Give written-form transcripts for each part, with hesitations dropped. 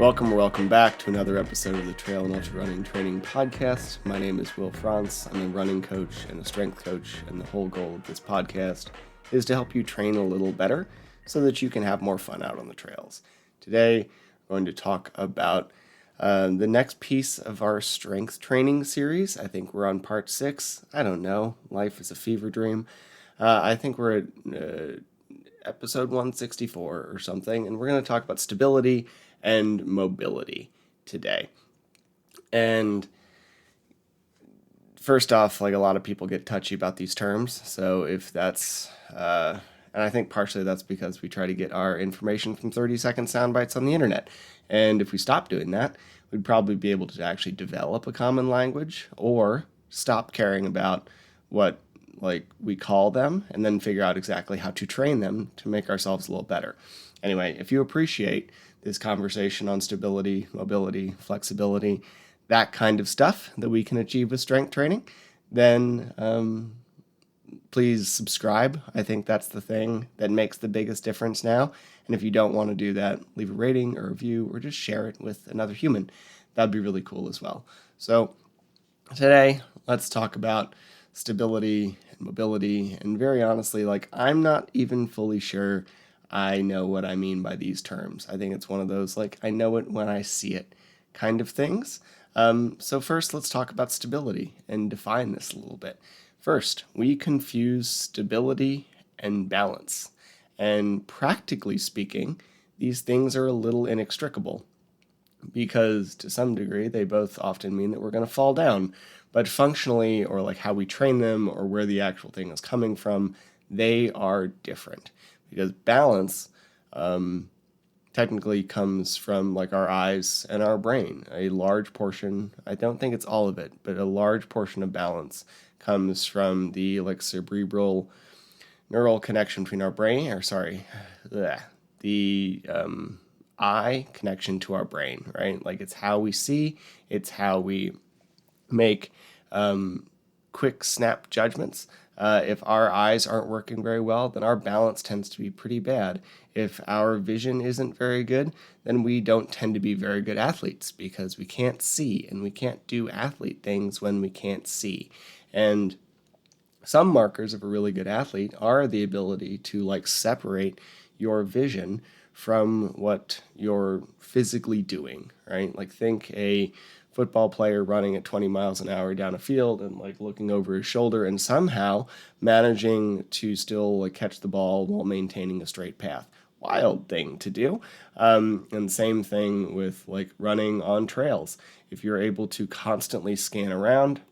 Welcome back to another episode of the Trail and Ultra Running Training Podcast. My name is Will Franz. I'm a running coach and a strength coach, and the whole goal of this podcast is to help you train a little better so that you can have more fun out on the trails. Today, we're going to talk about the next piece of our strength training series. I think we're on part 6. I don't know. Life is a fever dream. I think we're at episode 164 or something, and we're going to talk about stability and mobility today. And first off, like, a lot of people get touchy about these terms. So if that's, and I think partially that's because we try to get our information from 30-second sound bites on the internet. And if we stop doing that, we'd probably be able to actually develop a common language or stop caring about what we call them and then figure out exactly how to train them to make ourselves a little better. Anyway, if you appreciate this conversation on stability, mobility, flexibility, that kind of stuff that we can achieve with strength training, then please subscribe. I think that's the thing that makes the biggest difference now. And if you don't want to do that, leave a rating or review or just share it with another human. That'd be really cool as well. So today, let's talk about stability and mobility. And very honestly, I'm not even fully sure I know what I mean by these terms. I think it's one of those, I know it when I see it kind of things. So first, let's talk about stability and define this a little bit. First, we confuse stability and balance. And practically speaking, these things are a little inextricable because to some degree, they both often mean that we're going to fall down. But functionally, or how we train them or where the actual thing is coming from, they are different. Because balance technically comes from our eyes and our brain. A large portion, I don't think it's all of it, but a large portion of balance comes from the cerebral neural connection between our brain, the eye connection to our brain, right? It's how we see, it's how we make quick snap judgments. If our eyes aren't working very well, then our balance tends to be pretty bad. If our vision isn't very good, then we don't tend to be very good athletes because we can't see, and we can't do athlete things when we can't see. And some markers of a really good athlete are the ability to separate your vision from what you're physically doing, right? Think a football player running at 20 miles an hour down a field and looking over his shoulder and somehow managing to still catch the ball while maintaining a straight path. Wild thing to do. And same thing with running on trails. If you're able to constantly scan around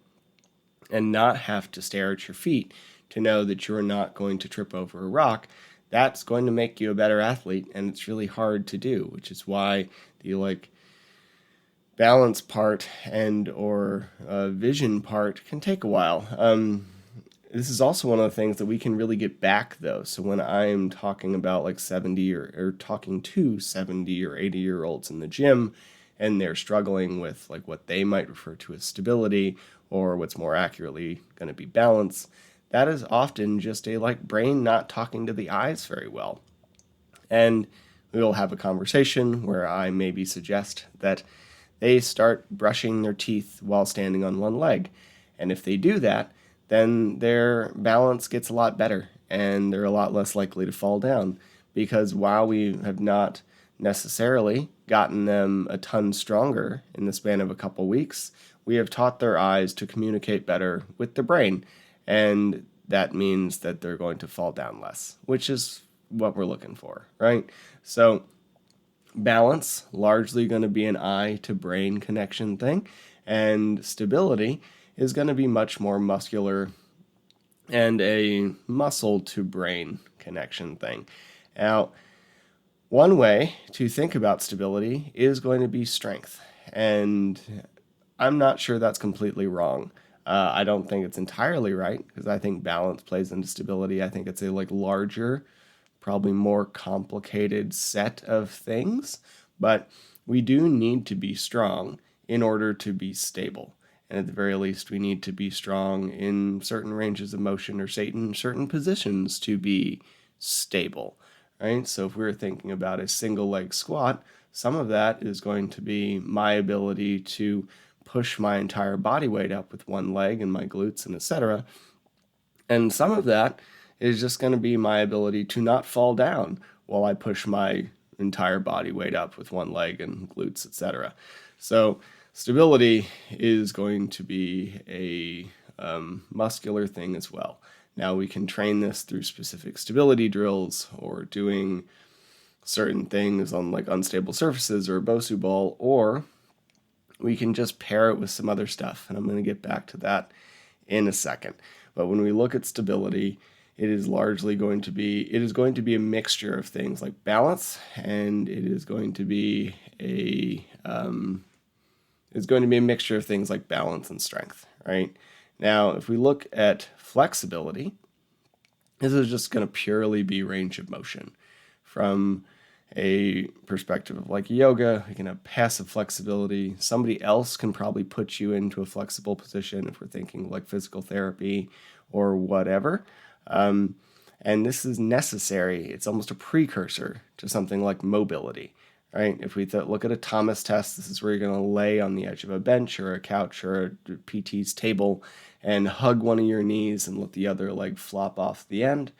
and not have to stare at your feet to know that you're not going to trip over a rock, that's going to make you a better athlete, and it's really hard to do, which is why the balance part and or vision part can take a while. This is also one of the things that we can really get back, though. So when I'm talking about 70 or talking to 70 or 80-year-olds in the gym, and they're struggling with what they might refer to as stability, or what's more accurately going to be balance, that is often just a brain not talking to the eyes very well. And we will have a conversation where I maybe suggest that they start brushing their teeth while standing on one leg. And if they do that, then their balance gets a lot better and they're a lot less likely to fall down. Because while we have not necessarily gotten them a ton stronger in the span of a couple weeks, we have taught their eyes to communicate better with the brain. And that means that they're going to fall down less, which is what we're looking for, right? So balance, largely going to be an eye to brain connection thing, and stability is going to be much more muscular and a muscle to brain connection thing. Now, one way to think about stability is going to be strength, and I'm not sure that's completely wrong. I don't think it's entirely right, because I think balance plays into stability. I think it's a larger, probably more complicated set of things, but we do need to be strong in order to be stable. And at the very least, we need to be strong in certain ranges of motion or certain positions to be stable, right? So if we're thinking about a single leg squat, Some of that is going to be my ability to push my entire body weight up with one leg and my glutes and etc. And some of that is just going to be my ability to not fall down while I push my entire body weight up with one leg and glutes, etc. So stability is going to be a muscular thing as well. Now we can train this through specific stability drills or doing certain things on like unstable surfaces or a Bosu ball, or we can just pair it with some other stuff. And I'm going to get back to that in a second. But when we look at stability, it is going to be a mixture of things like balance, and it is going to be a mixture of things like balance and strength, right? Now, if we look at flexibility, this is just going to purely be range of motion. From a perspective of like yoga, we can have passive flexibility. Somebody else can probably put you into a flexible position if we're thinking like physical therapy or whatever. And this is necessary. It's almost a precursor to something like mobility, right? If we look at a Thomas test, this is where you're going to lay on the edge of a bench or a couch or a PT's table and hug one of your knees and let the other leg flop off the end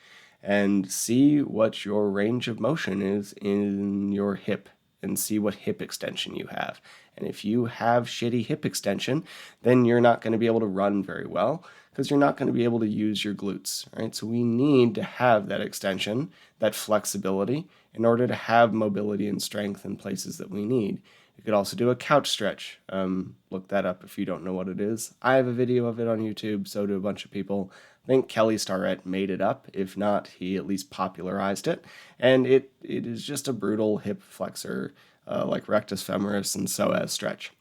and see what your range of motion is in your hip and see what hip extension you have. And if you have shitty hip extension, then you're not going to be able to run very well because you're not going to be able to use your glutes, right? So we need to have that extension, that flexibility, in order to have mobility and strength in places that we need. You could also do a couch stretch. Look that up if you don't know what it is. I have a video of it on YouTube, so do a bunch of people. I think Kelly Starrett made it up. If not, he at least popularized it. And it is just a brutal hip flexor, like rectus femoris and psoas stretch.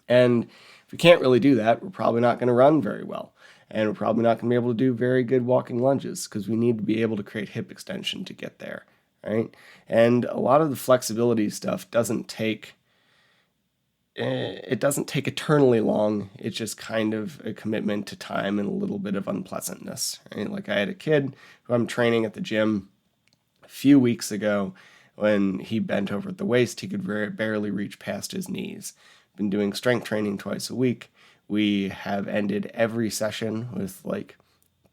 And if we can't really do that, we're probably not going to run very well. And we're probably not going to be able to do very good walking lunges because we need to be able to create hip extension to get there, right? And a lot of the flexibility stuff doesn't take eternally long. It's just kind of a commitment to time and a little bit of unpleasantness, right? Like I had a kid who I'm training at the gym a few weeks ago. When he bent over at the waist, he could barely reach past his knees. Been doing strength training twice a week. We have ended every session with like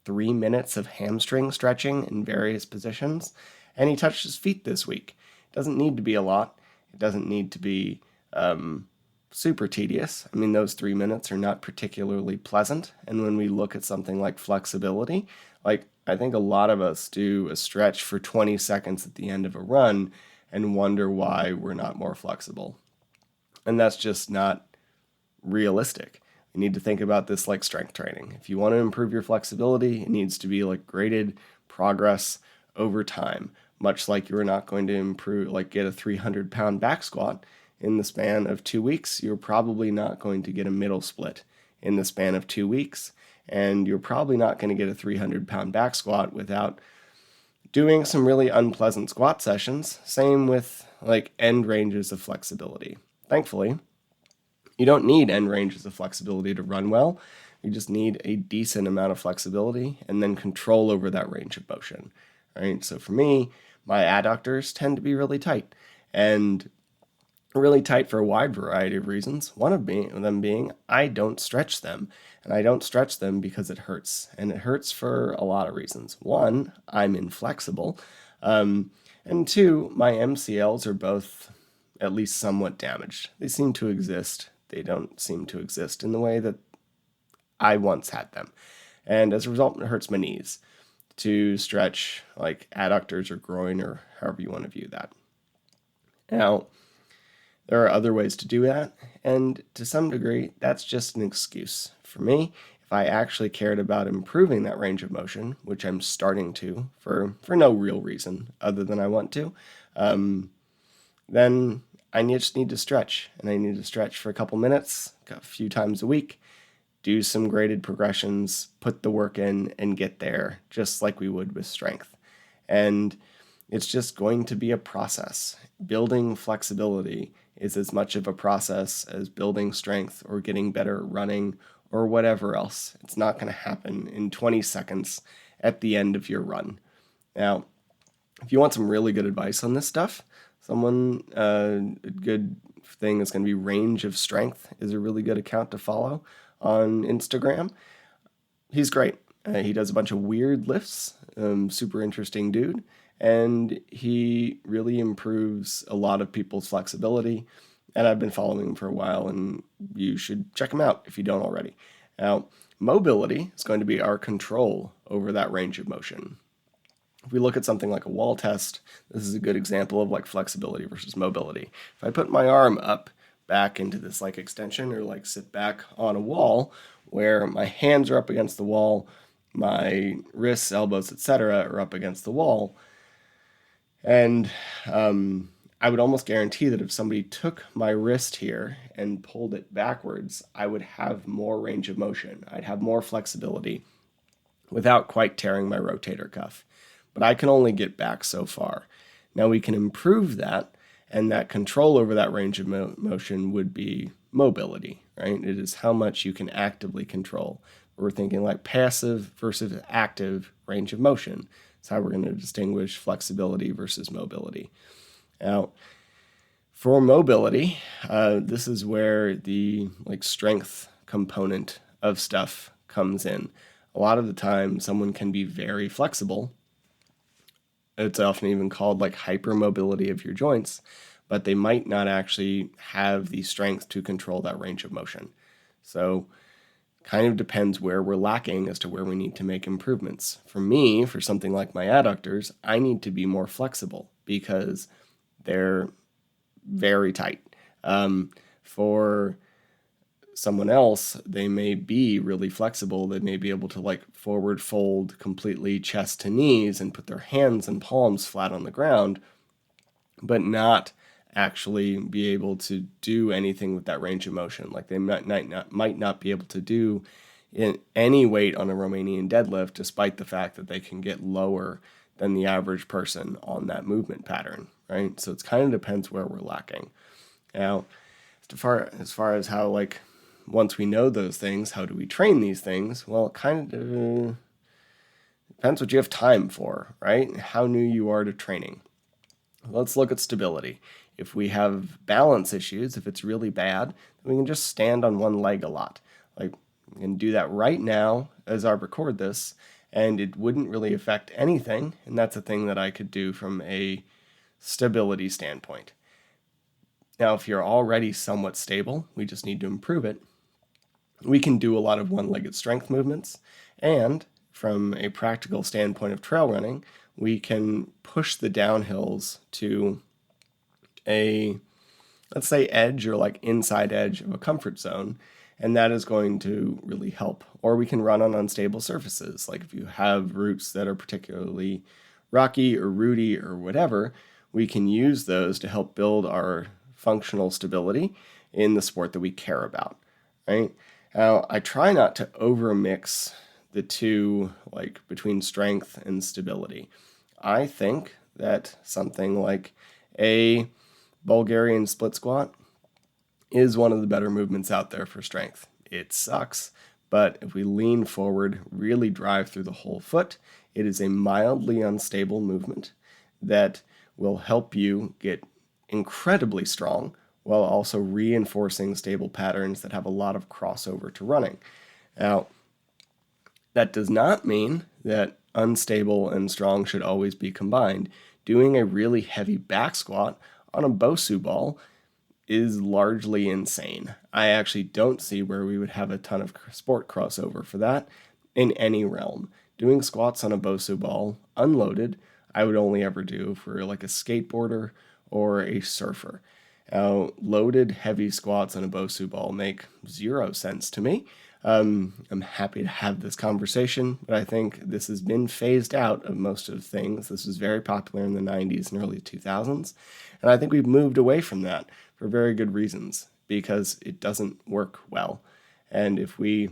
3 minutes of hamstring stretching in various positions. And he touched his feet this week. It doesn't need to be a lot. It doesn't need to be super tedious. I mean, those 3 minutes are not particularly pleasant. And when we look at something like flexibility, like I think a lot of us do a stretch for 20 seconds at the end of a run and wonder why we're not more flexible. And that's just not realistic. You need to think about this like strength training. If you want to improve your flexibility, it needs to be like graded progress over time, much like you're not going to improve, like get a 300-pound back squat in the span of 2 weeks. You're probably not going to get a middle split in the span of 2 weeks. And you're probably not going to get a 300-pound back squat without doing some really unpleasant squat sessions. Same with like end ranges of flexibility. Thankfully, you don't need end ranges of flexibility to run well. You just need a decent amount of flexibility and then control over that range of motion, right? So for me, my adductors tend to be really tight and really tight for a wide variety of reasons. One of them being I don't stretch them, and I don't stretch them because it hurts, and it hurts for a lot of reasons. One, I'm inflexible, and two, my MCLs are both at least somewhat damaged. They seem to exist. They don't seem to exist in the way that I once had them. And as a result, it hurts my knees to stretch like adductors or groin or however you want to view that. Now, there are other ways to do that, and to some degree, that's just an excuse. For me, if I actually cared about improving that range of motion, which I'm starting to for no real reason other than I want to, then I just need to stretch, and I need to stretch for a couple minutes, a few times a week, do some graded progressions, put the work in, and get there, just like we would with strength. And it's just going to be a process. Building flexibility is as much of a process as building strength or getting better at running or whatever else. It's not going to happen in 20 seconds at the end of your run. Now, if you want some really good advice on this stuff, A good thing is going to be Range of Strength is a really good account to follow on Instagram. He's great. He does a bunch of weird lifts, super interesting dude, and he really improves a lot of people's flexibility. And I've been following him for a while, and you should check him out if you don't already. Now, mobility is going to be our control over that range of motion. If we look at something like a wall test, this is a good example of like flexibility versus mobility. If I put my arm up back into this like extension or like sit back on a wall where my hands are up against the wall, my wrists, elbows, etc. are up against the wall, and I would almost guarantee that if somebody took my wrist here and pulled it backwards, I would have more range of motion. I'd have more flexibility without quite tearing my rotator cuff. But I can only get back so far. Now we can improve that, and that control over that range of motion would be mobility, right? It is how much you can actively control. We're thinking like passive versus active range of motion. That's how we're going to distinguish flexibility versus mobility. Now, for mobility, this is where the like strength component of stuff comes in. A lot of the time, someone can be very flexible. It's often even called like hypermobility of your joints, but they might not actually have the strength to control that range of motion. So kind of depends where we're lacking as to where we need to make improvements. For me, for something like my adductors, I need to be more flexible because they're very tight. For someone else, they may be really flexible. They may be able to like forward fold completely chest to knees and put their hands and palms flat on the ground, but not actually be able to do anything with that range of motion. Like they might not be able to do in any weight on a Romanian deadlift, despite the fact that they can get lower than the average person on that movement pattern, right? So it kind of depends where we're lacking. Now, as far as how like once we know those things, how do we train these things? Well, it kind of depends what you have time for, right? How new you are to training. Let's look at stability. If we have balance issues, if it's really bad, then we can just stand on one leg a lot. Like we can do that right now as I record this, and it wouldn't really affect anything. And that's a thing that I could do from a stability standpoint. Now, if you're already somewhat stable, we just need to improve it. We can do a lot of one-legged strength movements, and from a practical standpoint of trail running, we can push the downhills to a, let's say, edge or like inside edge of a comfort zone, and that is going to really help. Or we can run on unstable surfaces, like if you have routes that are particularly rocky or rooty or whatever, we can use those to help build our functional stability in the sport that we care about, right? Now, I try not to overmix the two, like between strength and stability. I think that something like a Bulgarian split squat is one of the better movements out there for strength. It sucks, but if we lean forward, really drive through the whole foot, it is a mildly unstable movement that will help you get incredibly strong while also reinforcing stable patterns that have a lot of crossover to running. Now, that does not mean that unstable and strong should always be combined. Doing a really heavy back squat on a Bosu ball is largely insane. I actually don't see where we would have a ton of sport crossover for that in any realm. Doing squats on a Bosu ball unloaded, I would only ever do for like a skateboarder or a surfer. Now, loaded heavy squats on a Bosu ball make zero sense to me. I'm happy to have this conversation, but I think this has been phased out of most of the things. This was very popular in the 90s and early 2000s, and I think we've moved away from that for very good reasons, because it doesn't work well. And if we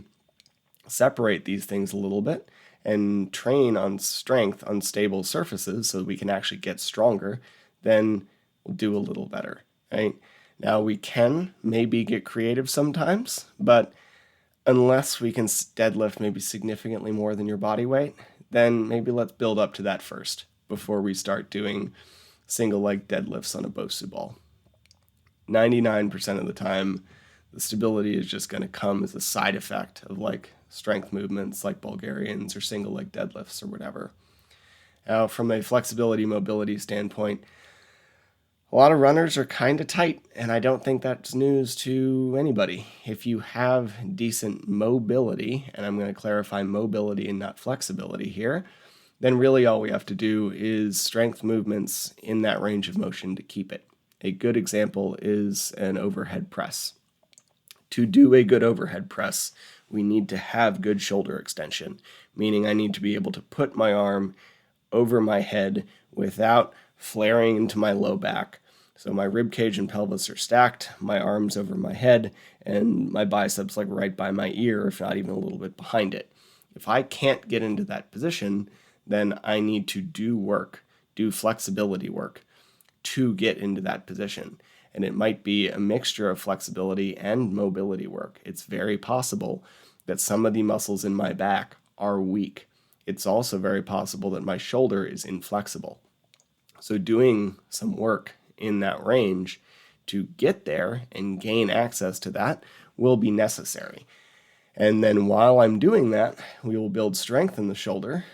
separate these things a little bit and train on strength on stable surfaces so that we can actually get stronger, then we'll do a little better, right? Now, we can maybe get creative sometimes, but unless we can deadlift maybe significantly more than your body weight, then maybe let's build up to that first before we start doing single leg deadlifts on a Bosu ball. 99% of the time, the stability is just going to come as a side effect of like strength movements like Bulgarians or single leg deadlifts or whatever. Now, from a flexibility mobility standpoint, a lot of runners are kind of tight, and I don't think that's news to anybody. If you have decent mobility, and I'm going to clarify mobility and not flexibility here, then really all we have to do is strength movements in that range of motion to keep it. A good example is an overhead press. To do a good overhead press, we need to have good shoulder extension, meaning I need to be able to put my arm over my head without flaring into my low back. So my rib cage and pelvis are stacked, my arms over my head, and my biceps like right by my ear, if not even a little bit behind it. If I can't get into that position, then I need to do flexibility work to get into that position. And it might be a mixture of flexibility and mobility work. It's very possible that some of the muscles in my back are weak. It's also very possible that my shoulder is inflexible. So doing some work in that range to get there and gain access to that will be necessary. And then while I'm doing that, we will build strength in the shoulder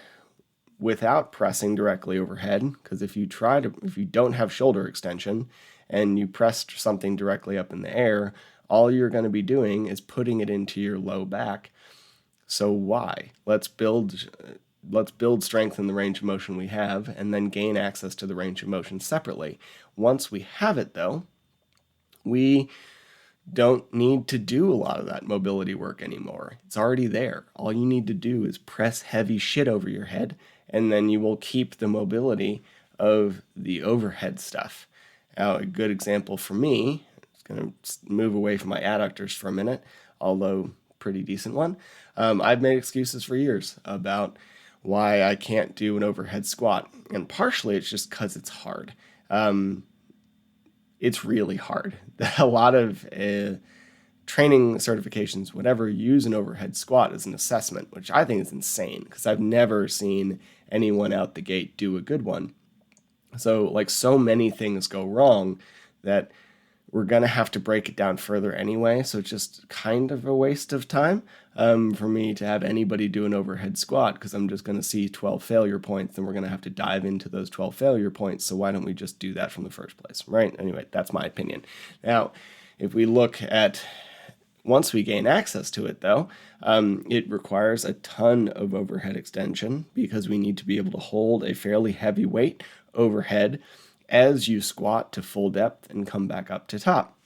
without pressing directly overhead, because if you don't have shoulder extension and you press something directly up in the air, all you're going to be doing is putting it into your low back. So why? Let's build strength in the range of motion we have and then gain access to the range of motion separately. Once we have it, though, we don't need to do a lot of that mobility work anymore. It's already there. All you need to do is press heavy shit over your head, and then you will keep the mobility of the overhead stuff. Now, a good example for me, I'm going to move away from my adductors for a minute, although pretty decent one. I've made excuses for years about why I can't do an overhead squat, and partially it's just because it's hard. It's really hard. A lot of training certifications, whatever, use an overhead squat as an assessment, which I think is insane because I've never seen anyone out the gate do a good one. So like so many things go wrong that we're going to have to break it down further anyway. So it's just kind of a waste of time for me to have anybody do an overhead squat because I'm just going to see 12 failure points and we're going to have to dive into those 12 failure points. So why don't we just do that from the first place, right? Anyway, that's my opinion. Now, if we look at once we gain access to it, though, it requires a ton of overhead extension because we need to be able to hold a fairly heavy weight overhead as you squat to full depth and come back up to top.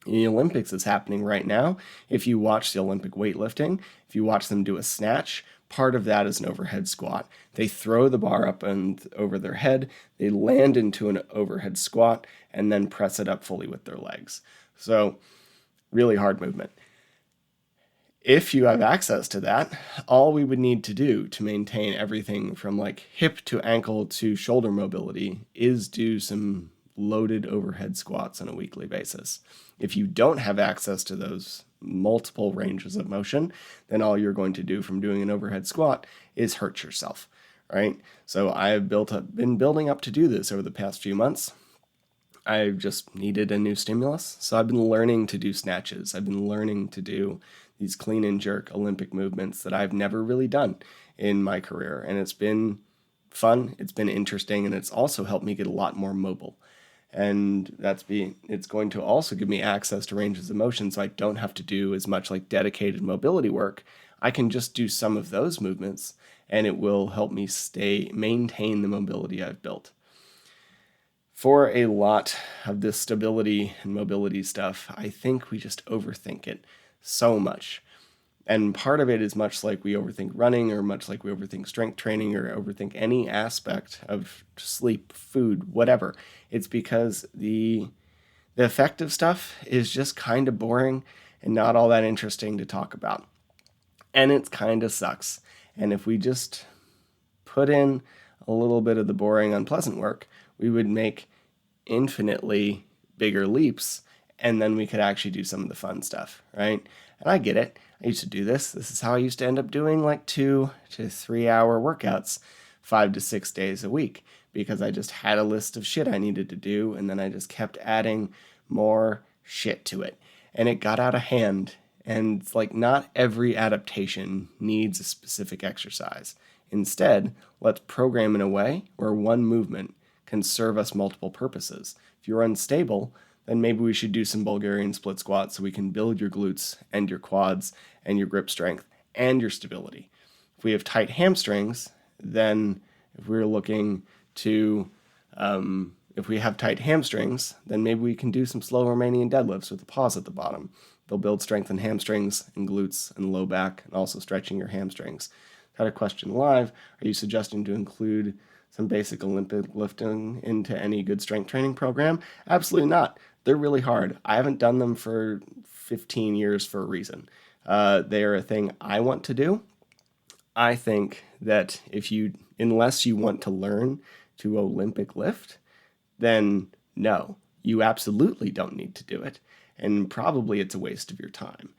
In the Olympics is happening right now. If you watch the Olympic weightlifting, if you watch them do a snatch, part of that is an overhead squat. They throw the bar up and over their head, they land into an overhead squat, and then press it up fully with their legs. So, really hard movement. If you have access to that, all we would need to do to maintain everything from like hip to ankle to shoulder mobility is do some loaded overhead squats on a weekly basis. If you don't have access to those multiple ranges of motion, then all you're going to do from doing an overhead squat is hurt yourself, right? So I've been building up to do this over the past few months. I've just needed a new stimulus. So I've been learning to do snatches. I've been learning to do these clean and jerk Olympic movements that I've never really done in my career. And it's been fun, it's been interesting, and it's also helped me get a lot more mobile. And it's going to also give me access to ranges of motion so I don't have to do as much like dedicated mobility work. I can just do some of those movements and it will help me maintain the mobility I've built. For a lot of this stability and mobility stuff, I think we just overthink it so much. And part of it is much like we overthink running or much like we overthink strength training or overthink any aspect of sleep, food, whatever. It's because the effective stuff is just kind of boring and not all that interesting to talk about. And it kind of sucks. And if we just put in a little bit of the boring, unpleasant work, we would make infinitely bigger leaps, and then we could actually do some of the fun stuff, right? And I get it. I used to do this. This is how I used to end up doing like 2 to 3 hour workouts 5 to 6 days a week because I just had a list of shit I needed to do, and then I just kept adding more shit to it. And it got out of hand. And it's like not every adaptation needs a specific exercise. Instead, let's program in a way where one movement can serve us multiple purposes. If you're unstable, then maybe we should do some Bulgarian split squats so we can build your glutes and your quads and your grip strength and your stability. If we have tight hamstrings, then if we're looking to, if we have tight hamstrings, then maybe we can do some slow Romanian deadlifts with a pause at the bottom. They'll build strength in hamstrings and glutes and low back, and also stretching your hamstrings. Got a question live. Are you suggesting to include some basic Olympic lifting into any good strength training program? Absolutely not. They're really hard. I haven't done them for 15 years for a reason. They are a thing I want to do. I think that unless you want to learn to Olympic lift, then no, you absolutely don't need to do it. And probably it's a waste of your time.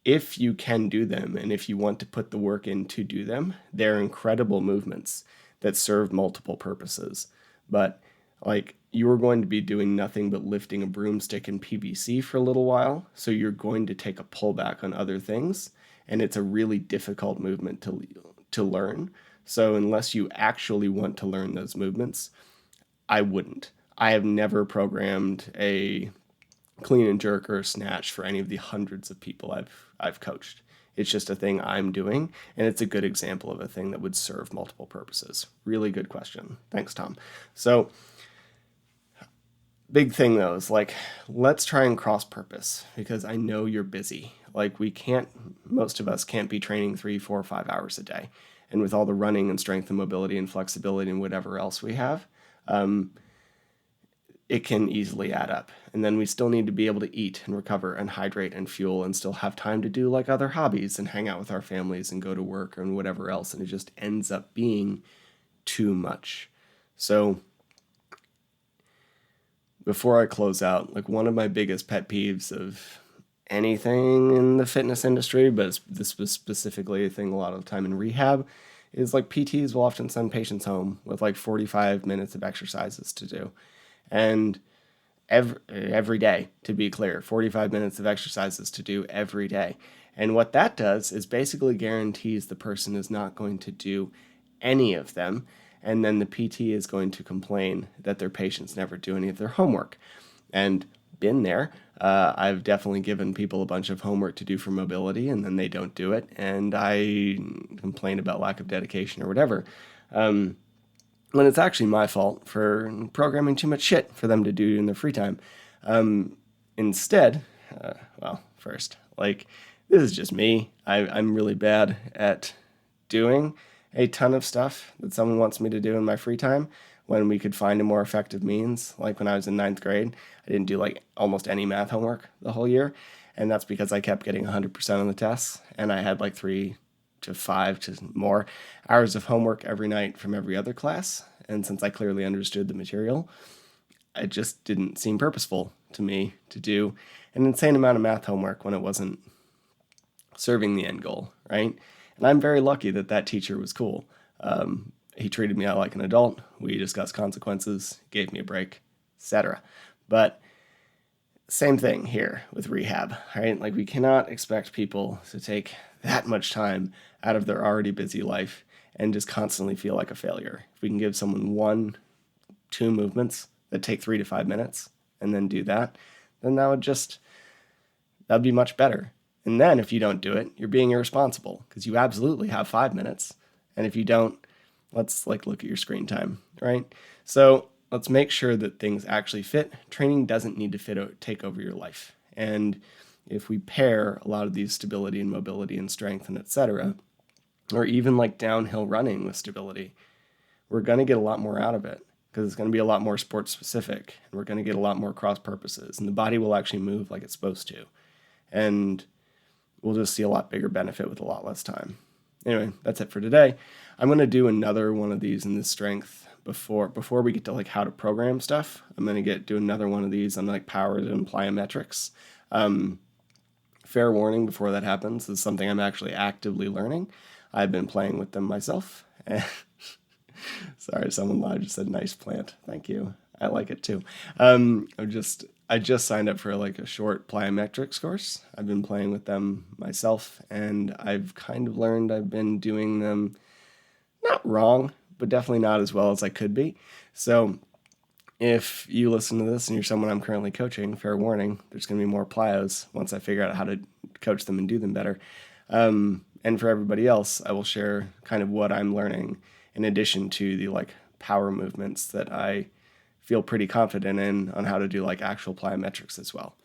If you can do them and if you want to put the work in to do them, they're incredible movements that serve multiple purposes. But like you're going to be doing nothing but lifting a broomstick in PVC for a little while, so you're going to take a pullback on other things, and it's a really difficult movement to learn. So unless you actually want to learn those movements, I wouldn't. I have never programmed a clean and jerk or a snatch for any of the hundreds of people I've coached. It's just a thing I'm doing, and it's a good example of a thing that would serve multiple purposes. Really good question. Thanks, Tom. So, big thing though is like, let's try and cross purpose, because I know you're busy. Like most of us can't be training 3, 4, 5 hours a day. And with all the running and strength and mobility and flexibility and whatever else we have, it can easily add up. And then we still need to be able to eat and recover and hydrate and fuel and still have time to do like other hobbies and hang out with our families and go to work and whatever else. And it just ends up being too much. So before I close out, like one of my biggest pet peeves of anything in the fitness industry, but this was specifically a thing a lot of the time in rehab, is like PTs will often send patients home with like 45 minutes of exercises to do. And every day, to be clear, 45 minutes of exercises to do every day. And what that does is basically guarantees the person is not going to do any of them. And then the PT is going to complain that their patients never do any of their homework. And been there. I've definitely given people a bunch of homework to do for mobility, and then they don't do it. And I complain about lack of dedication or whatever. When it's actually my fault for programming too much shit for them to do in their free time. Instead, first, like, this is just me. I'm really bad at doing a ton of stuff that someone wants me to do in my free time when we could find a more effective means. Like when I was in 9th grade, I didn't do like almost any math homework the whole year. And that's because I kept getting 100% on the tests. And I had like 3 to 5 to more hours of homework every night from every other class. And since I clearly understood the material, it just didn't seem purposeful to me to do an insane amount of math homework when it wasn't serving the end goal, right? And I'm very lucky that that teacher was cool. He treated me out like an adult. We discussed consequences, gave me a break, etc. But same thing here with rehab, right? Like we cannot expect people to take that much time out of their already busy life and just constantly feel like a failure. If we can give someone 1, 2 movements that take 3 to 5 minutes and then do that, then that'd be much better. And then if you don't do it, you're being irresponsible because you absolutely have 5 minutes. And if you don't, let's look at your screen time, right? So let's make sure that things actually fit. Training doesn't need to take over your life. And if we pair a lot of these stability and mobility and strength and etc., or even like downhill running with stability, we're going to get a lot more out of it because it's going to be a lot more sport specific and we're going to get a lot more cross purposes and the body will actually move like it's supposed to. And we'll just see a lot bigger benefit with a lot less time. Anyway, that's it for today. I'm going to do another one of these in this strength before we get to like how to program stuff. I'm going to do another one of these on like power and plyometrics. Fair warning before that happens, this is something I'm actually actively learning. I've been playing with them myself. Sorry, someone live just said nice plant. Thank you. I like it too. I just signed up for like a short plyometrics course. I've been playing with them myself, and I've kind of learned I've been doing them not wrong, but definitely not as well as I could be. So if you listen to this and you're someone I'm currently coaching, fair warning, there's going to be more plyos once I figure out how to coach them and do them better. And for everybody else, I will share kind of what I'm learning in addition to the like power movements that I feel pretty confident in on how to do like actual plyometrics as well.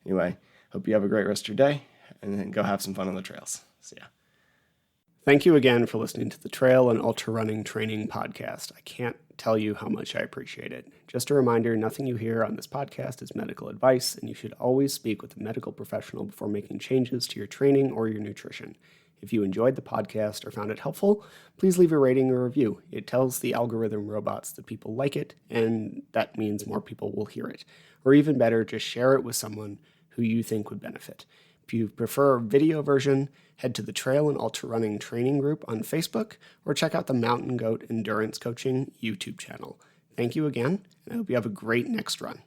Anyway, hope you have a great rest of your day and then go have some fun on the trails. See ya. Thank you again for listening to the Trail and Ultra Running Training Podcast. I can't tell you how much I appreciate it. Just a reminder, nothing you hear on this podcast is medical advice, and you should always speak with a medical professional before making changes to your training or your nutrition. If you enjoyed the podcast or found it helpful, please leave a rating or review. It tells the algorithm robots that people like it, and that means more people will hear it. Or even better, just share it with someone who you think would benefit. If you prefer a video version, head to the Trail and Ultra Running Training Group on Facebook, or check out the Mountain Goat Endurance Coaching YouTube channel. Thank you again, and I hope you have a great next run.